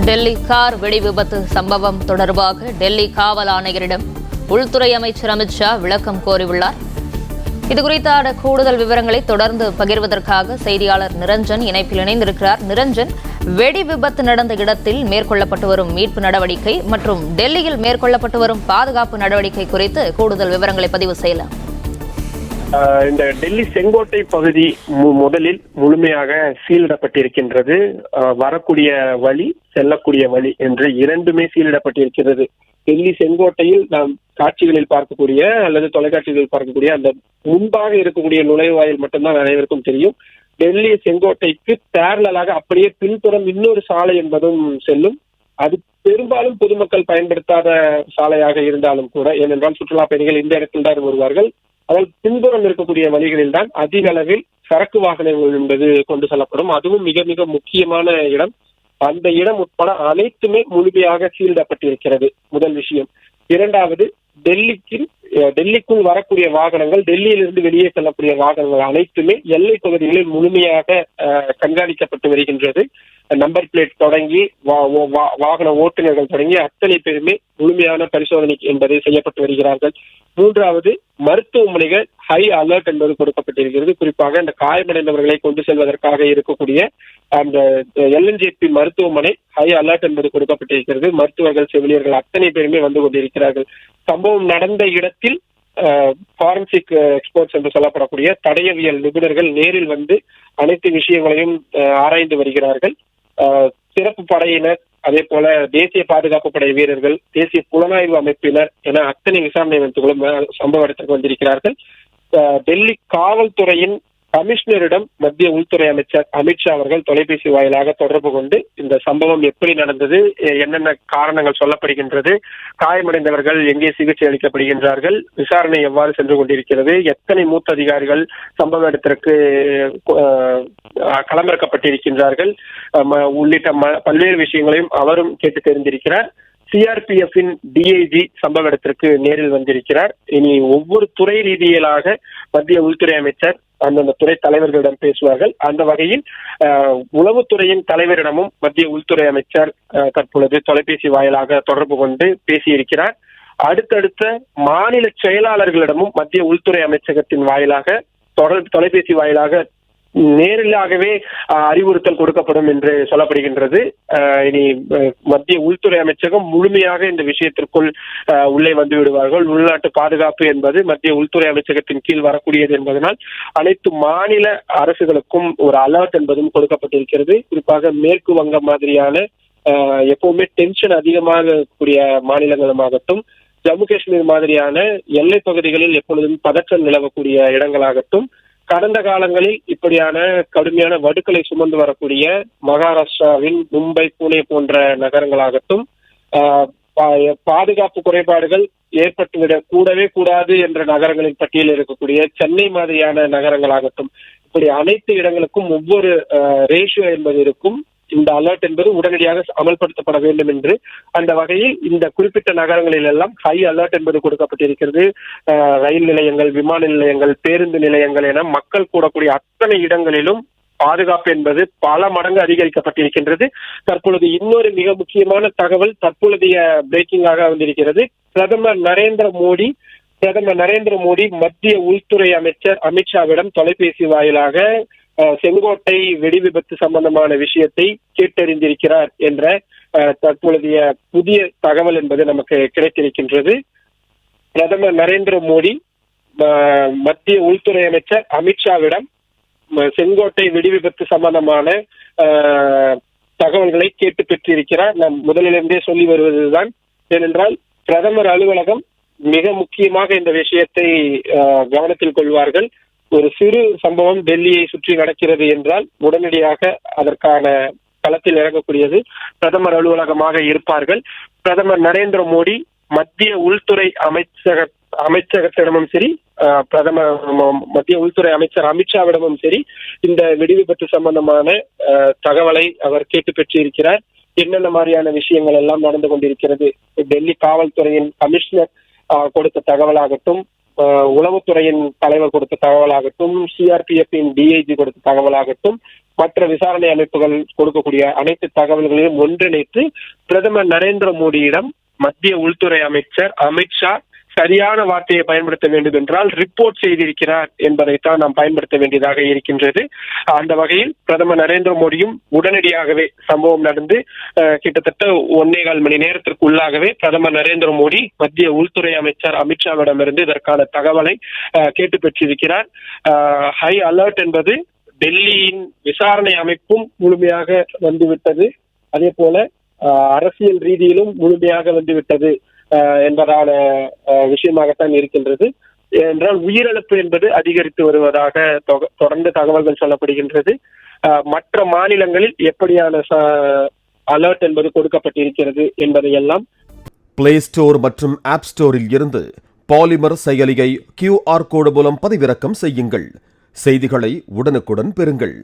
Delhi car வெடி விபத்து சம்பவம் தொடர்பாக டெல்லி காவல் ஆணையரிடம் உள்துறை அமைச்சர் அமித் ஷா விளக்கம் கோரியுள்ளார். இதுகுறித்தான கூடுதல் விவரங்களை தொடர்ந்து பகிர்வதற்காக செய்தியாளர் நிரஞ்சன் இணைப்பில் இணைந்திருக்கிறார். நிரஞ்சன், வெடி விபத்து நடந்த இடத்தில் மேற்கொள்ளப்பட்டு வரும் மீட்பு நடவடிக்கை மற்றும் டெல்லியில் மேற்கொள்ளப்பட்டு வரும் பாதுகாப்பு நடவடிக்கை குறித்து கூடுதல் விவரங்களை பதிவு செய்யலாம். இந்த டெல்லி செங்கோட்டை பகுதி முதலில் முழுமையாக சீலிடப்பட்டிருக்கின்றது. வரக்கூடிய வழி, செல்லக்கூடிய வழி என்று இரண்டுமே சீலிடப்பட்டிருக்கிறது. டெல்லி செங்கோட்டையில் நாம் காட்சிகளில் பார்க்கக்கூடிய அல்லது தொலைக்காட்சிகளில் பார்க்கக்கூடிய அந்த முன்பாக இருக்கக்கூடிய நுழைவாயில் மட்டும்தான் அனைவருக்கும் தெரியும். டெல்லி செங்கோட்டைக்கு பேரலாக அப்படியே பின்புறம் இன்னொரு சாலை என்பதும் செல்லும். அது பெரும்பாலும் பொதுமக்கள் பயன்படுத்தாத சாலையாக இருந்தாலும் கூட, ஏனென்றால் சுற்றுலா பயணிகள் இந்த இடத்தில் தான் வருவார்கள். அதால் பின்புறம் இருக்கக்கூடிய வழிகளில் தான் அதிக அளவில் சரக்கு வாகனங்கள் என்பது கொண்டு செல்லப்படும். அதுவும் மிக மிக முக்கியமான இடம். அந்த இடம் உட்பட அனைத்துமே முழுமையாக சீலிடப்பட்டிருக்கிறது. முதல் விஷயம். இரண்டாவது, டெல்லிக்குள் வரக்கூடிய வாகனங்கள், டெல்லியிலிருந்து வெளியே செல்லக்கூடிய வாகனங்கள் அனைத்துமே எல்லை பகுதிகளில் முழுமையாக கண்காணிக்கப்பட்டு வருகின்றது. நம்பர் பிளேட் தொடங்கி வாகன ஓட்டுநர்கள் தொடங்கி அத்தனை பேருமே முழுமையான பரிசோதனை என்பதை செய்யப்பட்டு வருகிறார்கள். மூன்றாவது, மருத்துவமனைகள் ஹை அலர்ட் என்பது கொடுக்கப்பட்டிருக்கிறது. குறிப்பாக இந்த காயமடைந்தவர்களை கொண்டு செல்வதற்காக இருக்கக்கூடிய அந்த எல்என்ஜேபி மருத்துவமனை ஹை அலர்ட் என்பது கொடுக்கப்பட்டிருக்கிறது. மருத்துவர்கள், செவிலியர்கள் அத்தனை பேருமே வந்து கொண்டிருக்கிறார்கள். சம்பவம் நடந்த இடத்தில் ஃபாரன்சிக் எக்ஸ்பர்ட்ஸ் என்று சொல்லப்படக்கூடிய தடயவியல் நிபுணர்கள் நேரில் வந்து அனைத்து விஷயங்களையும் ஆராய்ந்து வருகிறார்கள். சிறப்பு படையினர், அதே போல தேசிய பாதுகாப்பு படை வீரர்கள், தேசிய புலனாய்வு அமைப்பினர் என அத்தனை விசாரணை அமைப்புகளும் சம்பவ இடத்திற்கு வந்திருக்கிறார்கள். டெல்லி காவல்துறையின் கமிஷனரிடம் மத்திய உள்துறை அமைச்சர் அமித் ஷா அவர்கள் தொலைபேசி வாயிலாக தொடர்பு கொண்டு இந்த சம்பவம் எப்படி நடந்தது, என்னென்ன காரணங்கள் சொல்லப்படுகின்றது, காயமடைந்தவர்கள் எங்கே சிகிச்சை அளிக்கப்படுகின்றார்கள், விசாரணை எவ்வாறு சென்று கொண்டிருக்கிறது, எத்தனை மூத்த அதிகாரிகள் சம்பவ இடத்திற்கு களமிறக்கப்பட்டிருக்கின்றார்கள் உள்ளிட்ட பல்வேறு விஷயங்களையும் அவரும் கேட்டு தெரிந்திருக்கிறார். சிஆர்பிஎஃப்பின் டிஐஜி சம்பவ இடத்திற்கு நேரில் வந்திருக்கிறார். இனி ஒவ்வொரு துறை ரீதியிலாக மத்திய உள்துறை அமைச்சர் அந்தந்த துறை தலைவர்களிடம் பேசுவார்கள். அந்த வகையில் உளவுத்துறையின் தலைவரிடமும் மத்திய உள்துறை அமைச்சர் தற்பொழுது தொலைபேசி வாயிலாக தொடர்பு கொண்டு பேசியிருக்கிறார். அடுத்தடுத்த மாநில செயலாளர்களிடமும் மத்திய உள்துறை அமைச்சகத்தின் வாயிலாக தொலைபேசி வாயிலாக நேரிலாகவே அறிவுறுத்தல் கொடுக்கப்படும் என்று சொல்லப்படுகின்றது. இனி மத்திய உள்துறை அமைச்சகம் முழுமையாக இந்த விஷயத்திற்குள் உள்ளே வந்து விடுவார்கள். உள்நாட்டு பாதுகாப்பு என்பது மத்திய உள்துறை அமைச்சகத்தின் கீழ் வரக்கூடியது என்பதனால் அனைத்து மாநில அரசுகளுக்கும் ஒரு அலர்ட் என்பதும் கொடுக்கப்பட்டிருக்கிறது. குறிப்பாக மேற்கு வங்கம் மாதிரியான எப்பவுமே டென்ஷன் அதிகமாக கூடிய மாநிலங்களுமாகட்டும், ஜம்மு காஷ்மீர் மாதிரியான எல்லை பகுதிகளில் எப்பொழுதும் பதற்றம் நிலவக்கூடிய இடங்களாகட்டும், கடந்த காலங்களில் இப்படியான கடுமையான வடுக்களை சுமந்து வரக்கூடிய மகாராஷ்டிராவின் மும்பை, புனே போன்ற நகரங்களாகட்டும், பாதுகாப்பு குறைபாடுகள் ஏற்பட்டுவிடக் கூடவே கூடாது என்ற நகரங்களின் பட்டியலில் இருக்கக்கூடிய சென்னை மாதிரியான நகரங்களாகட்டும், இப்படி அனைத்து இடங்களுக்கும் ஒவ்வொரு ரேஷியோ என்பது இருக்கும். இந்த அலர்ட் என்பது உடனடியாக அமல்படுத்தப்பட வேண்டும் என்று அந்த வகையில் இந்த குறிப்பிட்ட நகரங்களில் எல்லாம் ஹை அலர்ட் என்பது கொடுக்கப்பட்டிருக்கிறது. ரயில் நிலையங்கள், விமான நிலையங்கள், பேருந்து நிலையங்கள் என மக்கள் கூடக்கூடிய அத்தனை இடங்களிலும் பாதுகாப்பு என்பது பல மடங்கு அதிகரிக்கப்பட்டிருக்கின்றது. தற்பொழுது இன்னொரு மிக முக்கியமான தகவல் தற்பொழுதைய பிரேக்கிங்காக வந்திருக்கிறது. பிரதமர் நரேந்திர மோடி மத்திய உள்துறை அமைச்சர் அமித் ஷாவிடம் தொலைபேசி வாயிலாக செங்கோட்டை வெடி விபத்து சம்பந்தமான விஷயத்தை கேட்டறிந்திருக்கிறார் என்ற தற்பொழுதைய புதிய தகவல் என்பது நமக்கு கிடைத்திருக்கின்றது. பிரதமர் நரேந்திர மோடி மத்திய உள்துறை அமைச்சர் அமித் ஷாவிடம் செங்கோட்டை வெடி விபத்து சம்பந்தமான தகவல்களை கேட்டு பெற்றிருக்கிறார். நாம் முதலிலிருந்தே சொல்லி வருவதுதான். ஏனென்றால் பிரதமர் அலுவலகம் மிக முக்கியமாக இந்த விஷயத்தை கவனத்தில் கொள்வார்கள். ஒரு சிறு சம்பவம் டெல்லியை சுற்றி நடக்கிறது என்றால் உடனடியாக அதற்கான களத்தில் இறங்கக்கூடியது பிரதமர் அலுவலகமாக இருப்பார்கள். பிரதமர் நரேந்திர மோடி மத்திய உள்துறை அமைச்சகத்திடமும் சரி, மத்திய உள்துறை அமைச்சர் அமித்ஷாவிடமும் சரி இந்த வெடி விபத்து சம்பந்தமான தகவலை அவர் கேட்டு பெற்றிருக்கிறார். என்னென்ன மாதிரியான விஷயங்கள் எல்லாம் நடந்து கொண்டிருக்கிறது, டெல்லி காவல்துறையின் கமிஷனர் கொடுத்த தகவலாகட்டும், உளவுத்துறையின் தலைவர் கொடுத்த தகவலாகட்டும், சிஆர்பிஎஃப்பின் டிஐஜி கொடுத்த தகவலாகட்டும், மற்ற விசாரணை அமைப்புகள் கொடுக்கக்கூடிய அனைத்து தகவல்களையும் ஒன்றிணைத்து பிரதமர் நரேந்திர மோடியிடம் மத்திய உள்துறை அமைச்சர் அமித்ஷா சரியான வார்த்தையை பயன்படுத்த வேண்டும் என்றால் ரிப்போர்ட் செய்திருக்கிறார் என்பதைத்தான் நாம் பயன்படுத்த வேண்டியதாக இருக்கின்றது. அந்த வகையில் பிரதமர் நரேந்திர மோடியும் உடனடியாகவே சம்பவம் நடந்து கிட்டத்தட்ட 1.25 மணி நேரத்திற்குள்ளாகவே பிரதமர் நரேந்திர மோடி மத்திய உள்துறை அமைச்சர் அமித்ஷாவிடமிருந்து இதற்கான தகவலை கேட்டு பெற்றிருக்கிறார். ஹை அலர்ட் என்பது டெல்லியின் விசாரணை அமைப்பும் முழுமையாக வந்துவிட்டது, அதே போல அரசியல் ரீதியிலும் முழுமையாக வந்துவிட்டது என்பதான விஷயமாகத்தான் இருக்கின்றது. என்றால் உயிரிழப்பு என்பது அதிகரித்து வருவதாக தொடர்ந்து தகவல்கள் சொல்லப்படுகின்றது. மற்ற மாநிலங்களில் எப்படியான அலர்ட் என்பது கொடுக்கப்பட்டிருக்கிறது என்பதையெல்லாம் பிளே ஸ்டோர் மற்றும் ஆப் ஸ்டோரில் இருந்து பாலிமர் செயலியை QR கோடு மூலம் பதிவிறக்கம் செய்யுங்கள். செய்திகளை உடனுக்குடன் பெறுங்கள்.